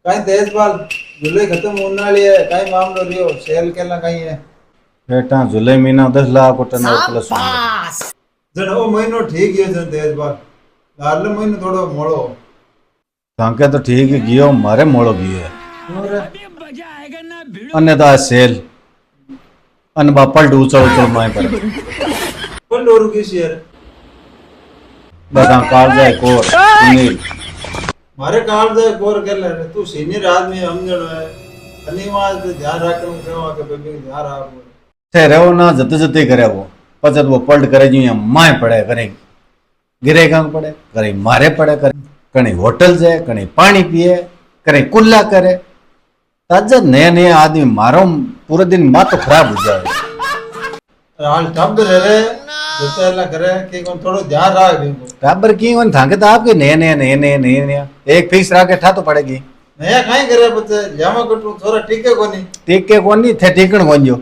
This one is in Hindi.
कहीं तेजपाल जुलाई खत्म होने वाली है कहीं मामलो रियो सेल केला कहीं है बेटा जुलाई महीना 10 लाख टन प्लस जण वो महीनो ठीक है जण तेजपाल लाल महीनो थोड़ो मोड़ो तांके तो ठीक है गियो मारे मोड़ो गियो क्यों रे अन्य तो सेल अन बापल उचल उचल माए पर कौन डोरू की शेयर बता काल जाए को सुनील मारे काल दे कोर कर ले रे तू सीनियर आदमी है समझण है अनिवार्य तो ध्यान रखने कहवा के बेबी ध्यान रख थे रहो ना जते जते करे वो पचत वो पलट करे जी माए पड़े करे गिरे गांग पड़े करे मारे पड़े करे कहीं होटल जाए कहीं पानी पिए कहीं कुल्ला करे ताजा नया नया आदमी मारो पूरे दिन माँ तो खराब हो जाए हाल टब रे जतेला करे कि कौन थोड़ो ध्यान रख बिंगो टाबर की वन थांगे तो आपके नए नया एक फिक्स रखे ठा तो पड़ेगी नया काई करे बच्चे जामा कटू थोड़ा टीके कोनी टीके कौन नहीं थे टीकण कौन जो